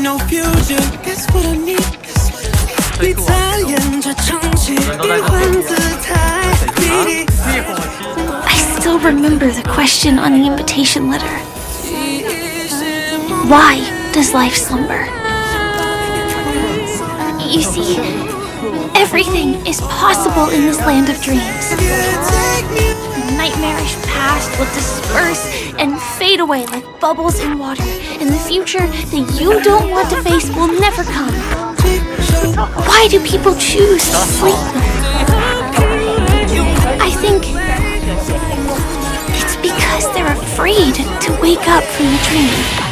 no future. Guess what I need? 你在演着唱起变换姿态。I still remember the question on the invitation letter. Why does life slumber? You see, everything is possible in this land of dreams. The nightmarish past will disperse and fade away like bubbles in water, and the future that you don't want to face will never come. Why do people choose to sleep? I think it's because they're afraid to wake up from the dream.